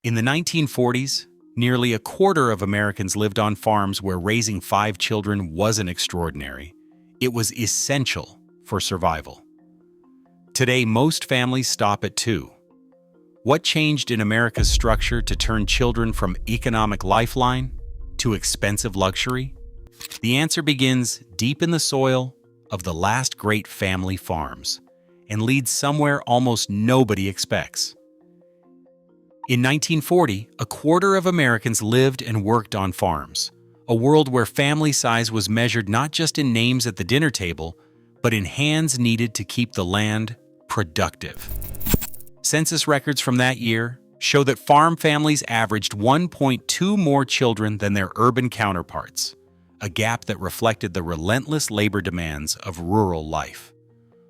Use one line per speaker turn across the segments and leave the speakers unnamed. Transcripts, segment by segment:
In the 1940s, nearly a quarter of Americans lived on farms where raising 5 children wasn't extraordinary. It was essential for survival. Today, most families stop at 2. What changed in America's structure to turn children from economic lifeline to expensive luxury? The answer begins deep in the soil of the last great family farms and leads somewhere almost nobody expects. In 1940, a quarter of Americans lived and worked on farms, a world where family size was measured not just in names at the dinner table, but in hands needed to keep the land productive. Census records from that year show that farm families averaged 1.2 more children than their urban counterparts, a gap that reflected the relentless labor demands of rural life.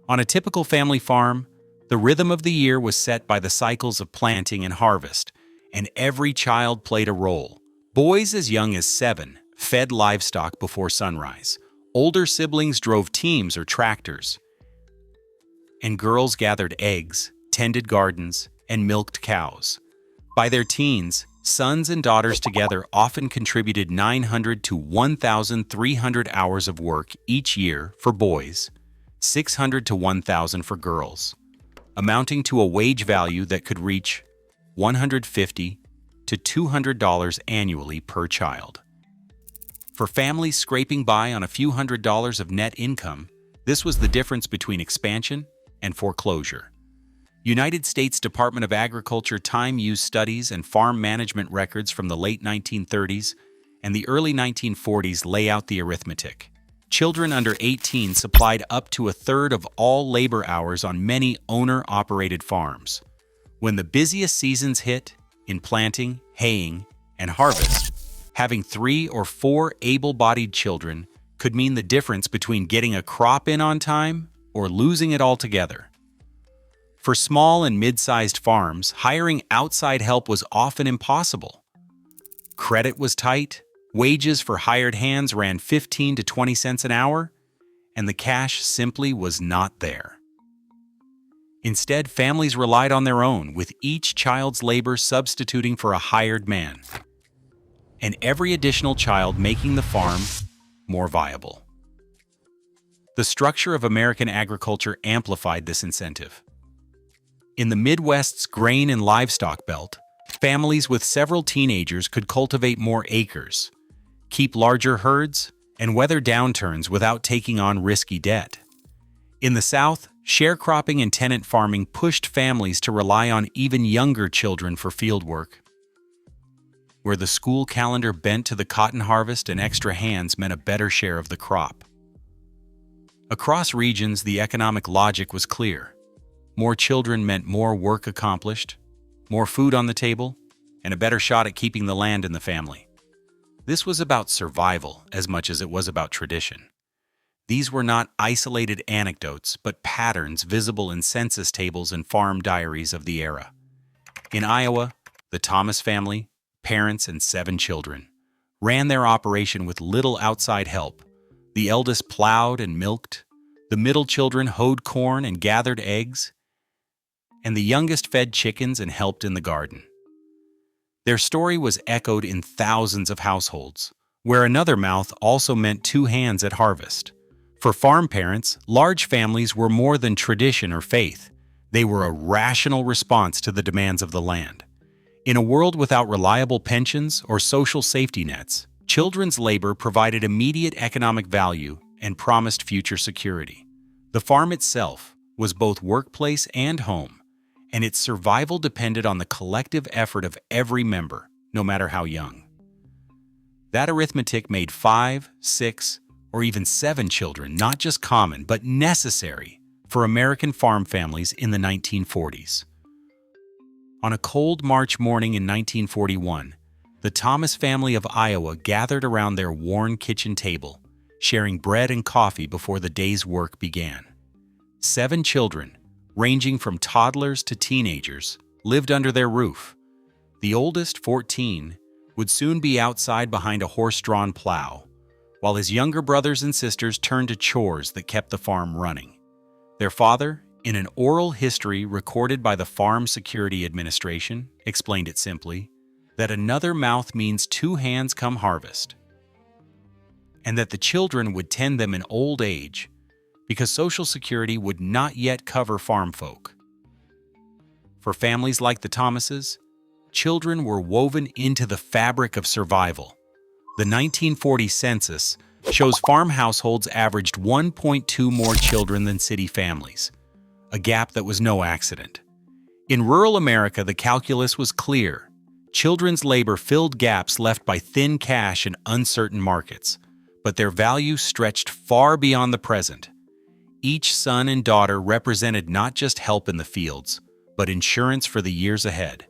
On a typical family farm, the rhythm of the year was set by the cycles of planting and harvest, and every child played a role. Boys as young as 7 fed livestock before sunrise. Older siblings drove teams or tractors, and girls gathered eggs, tended gardens, and milked cows. By their teens, sons and daughters together often contributed 900 to 1,300 hours of work each year for boys, 600 to 1,000 for girls, amounting to a wage value that could reach $150 to $200 annually per child. For families scraping by on a few $100s of net income, this was the difference between expansion and foreclosure. United States Department of Agriculture time-use studies and farm management records from the late 1930s and the early 1940s lay out the arithmetic. Children under 18 supplied up to a third of all labor hours on many owner-operated farms. When the busiest seasons hit, in planting, haying, and harvest, having 3 or 4 able-bodied children could mean the difference between getting a crop in on time or losing it altogether. For small and mid-sized farms, hiring outside help was often impossible. Credit was tight, wages for hired hands ran 15 to 20 cents an hour, and the cash simply was not there. Instead, families relied on their own, with each child's labor substituting for a hired man, and every additional child making the farm more viable. The structure of American agriculture amplified this incentive. In the Midwest's grain and livestock belt, families with several teenagers could cultivate more acres, keep larger herds, and weather downturns without taking on risky debt. In the South, sharecropping and tenant farming pushed families to rely on even younger children for fieldwork. Where the school calendar bent to the cotton harvest and extra hands meant a better share of the crop. Across regions, the economic logic was clear. More children meant more work accomplished, more food on the table, and a better shot at keeping the land in the family. This was about survival as much as it was about tradition. These were not isolated anecdotes, but patterns visible in census tables and farm diaries of the era. In Iowa, the Thomas family, parents and 7 children, ran their operation with little outside help. The eldest plowed and milked, the middle children hoed corn and gathered eggs, and the youngest fed chickens and helped in the garden. Their story was echoed in thousands of households, where another mouth also meant 2 hands at harvest. For farm parents, large families were more than tradition or faith. They were a rational response to the demands of the land. In a world without reliable pensions or social safety nets, children's labor provided immediate economic value and promised future security. The farm itself was both workplace and home, and its survival depended on the collective effort of every member, no matter how young. That arithmetic made 5, 6, or even 7 children not just common, but necessary for American farm families in the 1940s. On a cold March morning in 1941, the Thomas family of Iowa gathered around their worn kitchen table, sharing bread and coffee before the day's work began. 7 children, ranging from toddlers to teenagers, lived under their roof. The oldest, 14, would soon be outside behind a horse-drawn plow, while his younger brothers and sisters turned to chores that kept the farm running. Their father, In an oral history recorded by the Farm Security Administration, explained it simply, that another mouth means two hands come harvest, and that the children would tend them in old age because Social Security would not yet cover farm folk. For families like the Thomases, children were woven into the fabric of survival. The 1940 census shows farm households averaged 1.2 more children than city families, a gap that was no accident. In rural America, the calculus was clear. Children's labor filled gaps left by thin cash and uncertain markets, but their value stretched far beyond the present. Each son and daughter represented not just help in the fields, but insurance for the years ahead.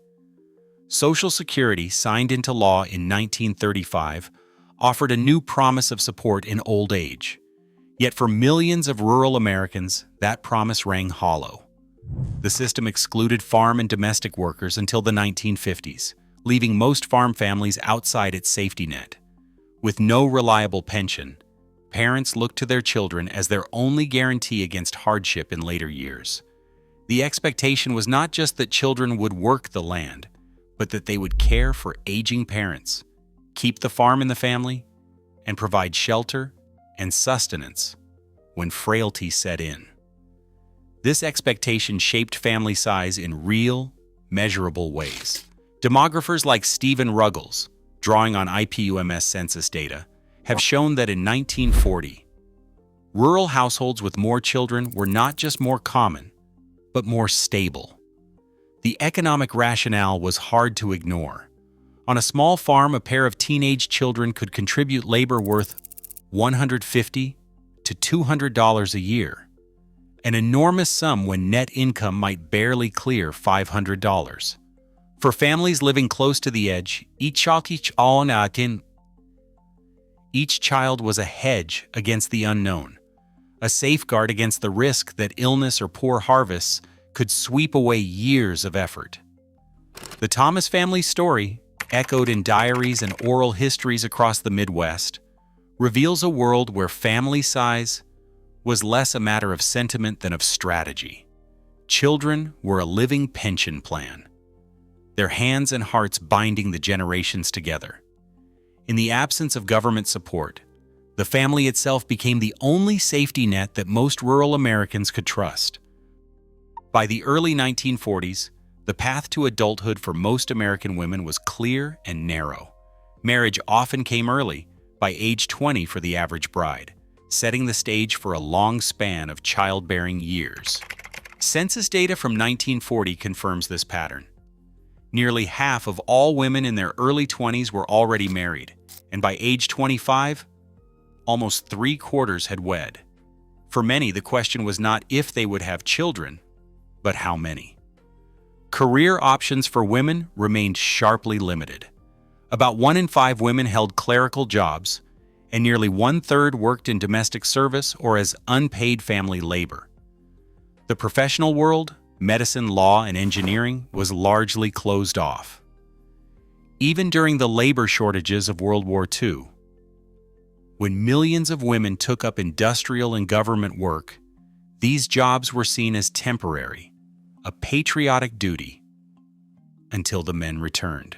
Social Security, signed into law in 1935, offered a new promise of support in old age. Yet for millions of rural Americans, that promise rang hollow. The system excluded farm and domestic workers until the 1950s, leaving most farm families outside its safety net. With no reliable pension, parents looked to their children as their only guarantee against hardship in later years. The expectation was not just that children would work the land, but that they would care for aging parents, keep the farm in the family, and provide shelter and sustenance when frailty set in. This expectation shaped family size in real, measurable ways. Demographers like Stephen Ruggles, drawing on IPUMS census data, have shown that in 1940, rural households with more children were not just more common, but more stable. The economic rationale was hard to ignore. On a small farm, a pair of teenage children could contribute labor worth $150 to $200 a year, an enormous sum when net income might barely clear $500. For families living close to the edge, each child was a hedge against the unknown, a safeguard against the risk that illness or poor harvests could sweep away years of effort. The Thomas family story, echoed in diaries and oral histories across the Midwest, reveals a world where family size was less a matter of sentiment than of strategy. Children were a living pension plan, their hands and hearts binding the generations together. In the absence of government support, the family itself became the only safety net that most rural Americans could trust. By the early 1940s, the path to adulthood for most American women was clear and narrow. Marriage often came early, by age 20 for the average bride, setting the stage for a long span of childbearing years. Census data from 1940 confirms this pattern. Nearly half of all women in their early 20s were already married, and by age 25, almost 3/4 had wed. For many, the question was not if they would have children, but how many. Career options for women remained sharply limited. About 1 in 5 women held clerical jobs, and nearly 1/3 worked in domestic service or as unpaid family labor. The professional world, medicine, law, and engineering, was largely closed off. Even during the labor shortages of World War II, when millions of women took up industrial and government work, these jobs were seen as temporary, a patriotic duty, until the men returned.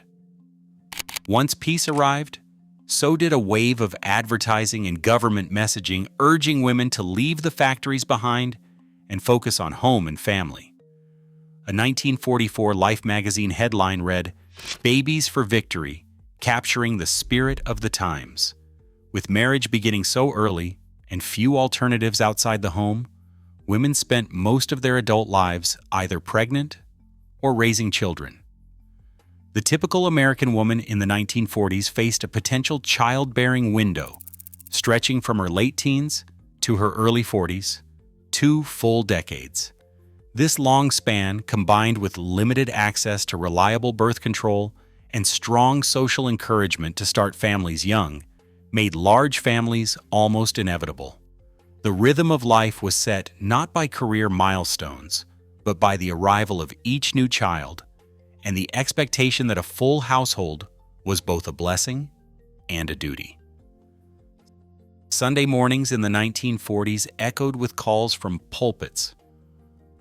Once peace arrived, so did a wave of advertising and government messaging urging women to leave the factories behind and focus on home and family. A 1944 Life magazine headline read, "Babies for Victory, Capturing the Spirit of the Times." With marriage beginning so early and few alternatives outside the home, women spent most of their adult lives either pregnant or raising children. The typical American woman in the 1940s faced a potential childbearing window stretching from her late teens to her early 40s, 2 full decades. This long span, combined with limited access to reliable birth control and strong social encouragement to start families young, made large families almost inevitable. The rhythm of life was set not by career milestones, but by the arrival of each new child and the expectation that a full household was both a blessing and a duty. Sunday mornings in the 1940s echoed with calls from pulpits,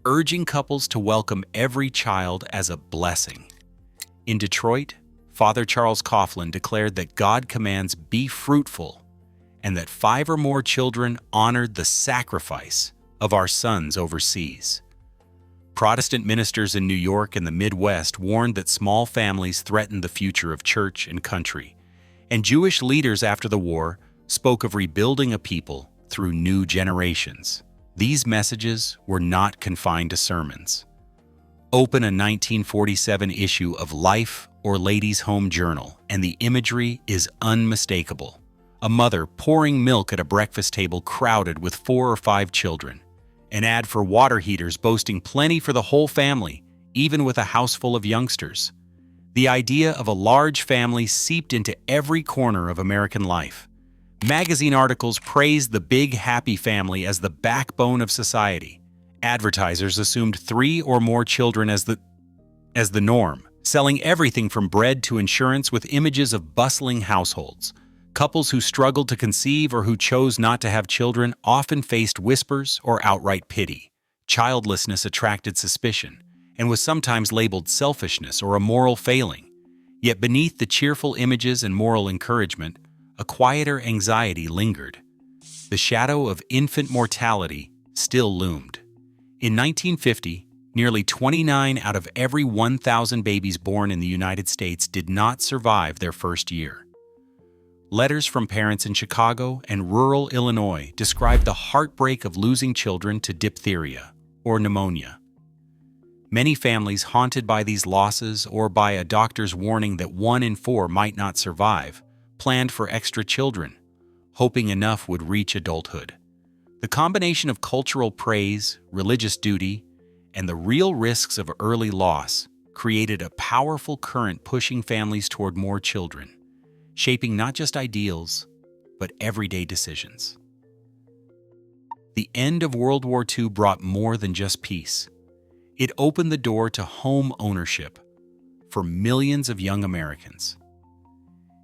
urging couples to welcome every child as a blessing. In Detroit, Father Charles Coughlin declared that God commands be fruitful and that 5 or more children honored the sacrifice of our sons overseas. Protestant ministers in New York and the Midwest warned that small families threatened the future of church and country, and Jewish leaders after the war spoke of rebuilding a people through new generations. These messages were not confined to sermons. Open a 1947 issue of Life or Ladies' Home Journal, and the imagery is unmistakable. A mother pouring milk at a breakfast table crowded with 4 or 5 children. An ad for water heaters boasting plenty for the whole family, even with a house full of youngsters. The idea of a large family seeped into every corner of American life. Magazine articles praised the big, happy family as the backbone of society. Advertisers assumed 3 or more children as the norm, selling everything from bread to insurance with images of bustling households. Couples who struggled to conceive or who chose not to have children often faced whispers or outright pity. Childlessness attracted suspicion and was sometimes labeled selfishness or a moral failing. Yet beneath the cheerful images and moral encouragement, a quieter anxiety lingered. The shadow of infant mortality still loomed. In 1950, nearly 29 out of every 1,000 babies born in the United States did not survive their first year. Letters from parents in Chicago and rural Illinois described the heartbreak of losing children to diphtheria or pneumonia. Many families haunted by these losses or by a doctor's warning that 1 in 4 might not survive planned for extra children, hoping enough would reach adulthood. The combination of cultural praise, religious duty, and the real risks of early loss created a powerful current pushing families toward more children, shaping not just ideals, but everyday decisions. The end of World War II brought more than just peace. It opened the door to home ownership for millions of young Americans.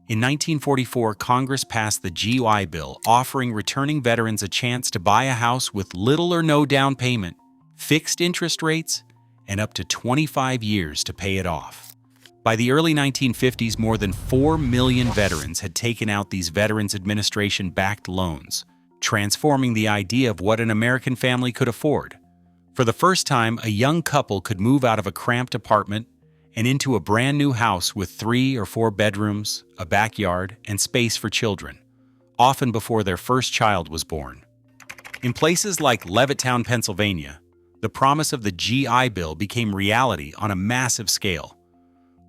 In 1944, Congress passed the GI Bill, offering returning veterans a chance to buy a house with little or no down payment, fixed interest rates, and up to 25 years to pay it off. By the early 1950s, more than 4 million veterans had taken out these Veterans Administration-backed loans, transforming the idea of what an American family could afford. For the first time, a young couple could move out of a cramped apartment and into a brand new house with 3 or 4 bedrooms, a backyard, and space for children, often before their first child was born. In places like Levittown, Pennsylvania, the promise of the GI Bill became reality on a massive scale.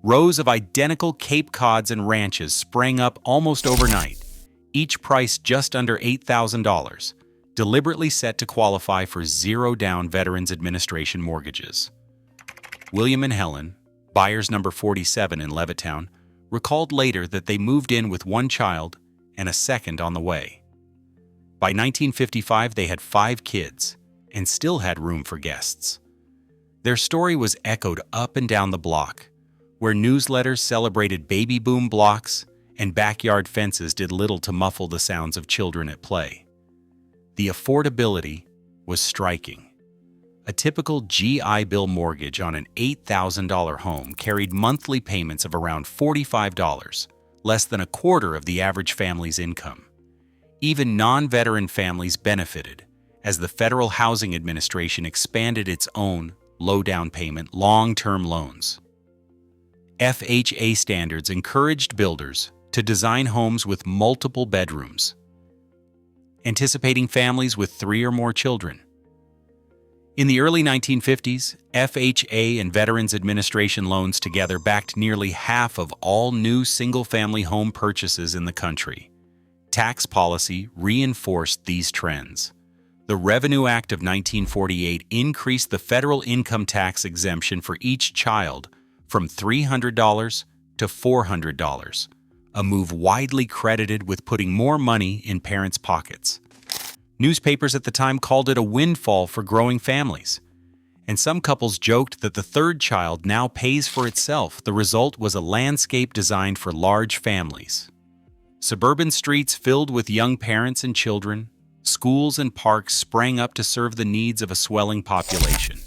Rows of identical Cape Cods and ranches sprang up almost overnight, each priced just under $8,000, deliberately set to qualify for zero-down Veterans Administration mortgages. William and Helen, buyers number 47 in Levittown, recalled later that they moved in with 1 child and a second on the way. By 1955, they had 5 kids and still had room for guests. Their story was echoed up and down the block, where newsletters celebrated baby boom blocks and backyard fences did little to muffle the sounds of children at play. The affordability was striking. A typical GI Bill mortgage on an $8,000 home carried monthly payments of around $45, less than a quarter of the average family's income. Even non-veteran families benefited, as the Federal Housing Administration expanded its own low-down payment long-term loans. FHA standards encouraged builders to design homes with multiple bedrooms, anticipating families with 3 or more children. In the early 1950s, FHA and Veterans Administration loans together backed nearly half of all new single-family home purchases in the country. Tax policy reinforced these trends. The Revenue Act of 1948 increased the federal income tax exemption for each child from $300 to $400, a move widely credited with putting more money in parents' pockets. Newspapers at the time called it a windfall for growing families, and some couples joked that the 3rd child now pays for itself. The result was a landscape designed for large families. Suburban streets filled with young parents and children, schools and parks sprang up to serve the needs of a swelling population.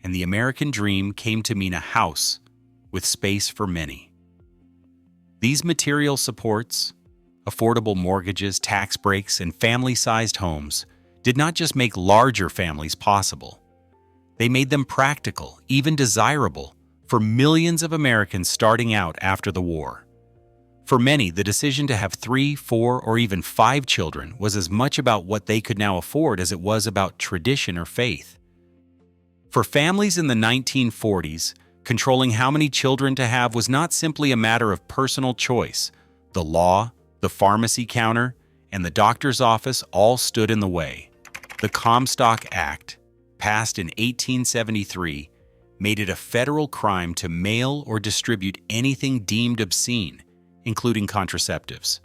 and the American dream came to mean a house with space for many. These material supports, affordable mortgages, tax breaks, and family-sized homes did not just make larger families possible. They made them practical, even desirable, for millions of Americans starting out after the war. For many, the decision to have 3, 4, or even 5 children was as much about what they could now afford as it was about tradition or faith. For families in the 1940s, controlling how many children to have was not simply a matter of personal choice. The law, the pharmacy counter, and the doctor's office all stood in the way. The Comstock Act, passed in 1873, made it a federal crime to mail or distribute anything deemed obscene, including contraceptives.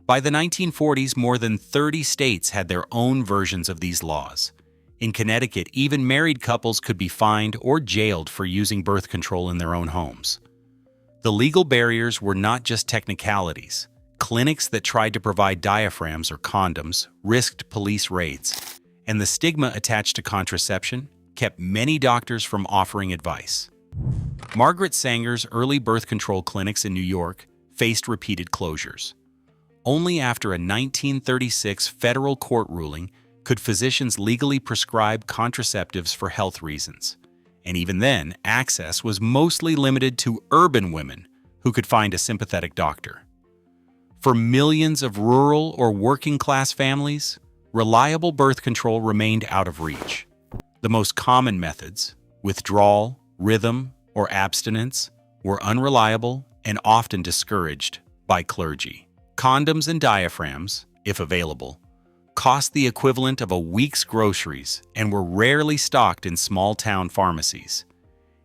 By the 1940s, more than 30 states had their own versions of these laws. In Connecticut, even married couples could be fined or jailed for using birth control in their own homes. The legal barriers were not just technicalities. Clinics that tried to provide diaphragms or condoms risked police raids, and the stigma attached to contraception kept many doctors from offering advice. Margaret Sanger's early birth control clinics in New York faced repeated closures. Only after a 1936 federal court ruling could physicians legally prescribe contraceptives for health reasons. And even then, access was mostly limited to urban women who could find a sympathetic doctor. For millions of rural or working-class families, reliable birth control remained out of reach. The most common methods, withdrawal, rhythm, or abstinence, were unreliable and often discouraged by clergy. Condoms and diaphragms, if available, cost the equivalent of a week's groceries and were rarely stocked in small-town pharmacies.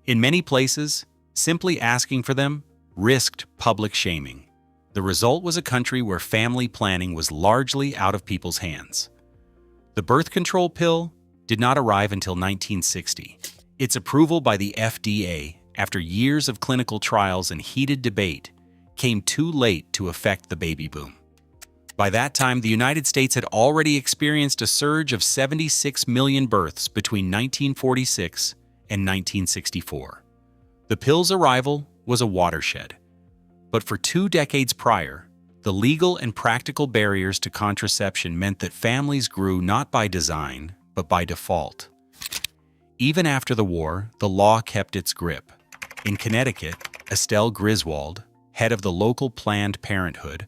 In many places, simply asking for them risked public shaming. The result was a country where family planning was largely out of people's hands. The birth control pill did not arrive until 1960. Its approval by the FDA, after years of clinical trials and heated debate, came too late to affect the baby boom. By that time, the United States had already experienced a surge of 76 million births between 1946 and 1964. The pill's arrival was a watershed. But for 2 decades prior, the legal and practical barriers to contraception meant that families grew not by design, but by default. Even after the war, the law kept its grip. In Connecticut, Estelle Griswold, head of the local Planned Parenthood,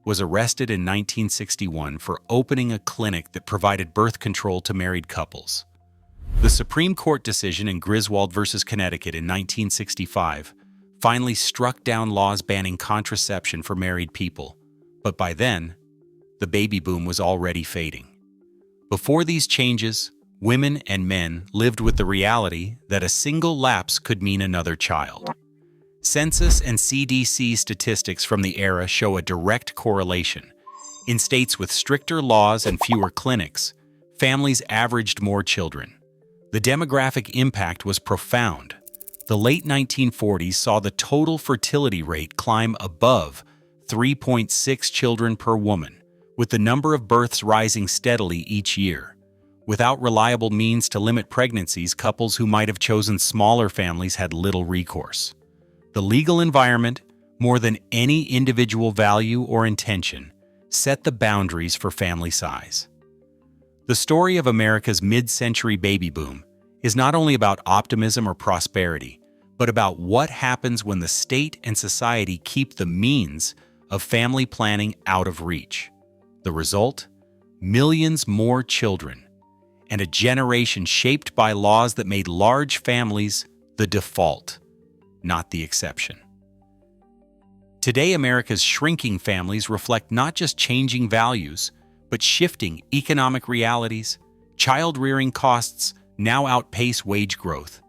was arrested in 1961 for opening a clinic that provided birth control to married couples. The Supreme Court decision in Griswold v. Connecticut in 1965 finally struck down laws banning contraception for married people, but by then, the baby boom was already fading. Before these changes, women and men lived with the reality that a single lapse could mean another child. Census and CDC statistics from the era show a direct correlation. In states with stricter laws and fewer clinics, families averaged more children. The demographic impact was profound. The late 1940s saw the total fertility rate climb above 3.6 children per woman, with the number of births rising steadily each year. Without reliable means to limit pregnancies, couples who might have chosen smaller families had little recourse. The legal environment, more than any individual value or intention, set the boundaries for family size. The story of America's mid-century baby boom is not only about optimism or prosperity, but about what happens when the state and society keep the means of family planning out of reach. The result? Millions more children, and a generation shaped by laws that made large families the default, not the exception. Today, America's shrinking families reflect not just changing values, but shifting economic realities. Child-rearing costs now outpace wage growth,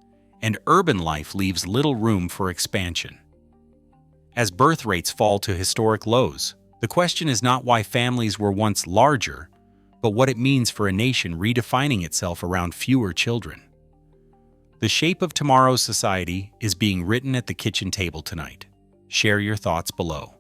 and urban life leaves little room for expansion. As birth rates fall to historic lows, the question is not why families were once larger, but what it means for a nation redefining itself around fewer children. The shape of tomorrow's society is being written at the kitchen table tonight. Share your thoughts below.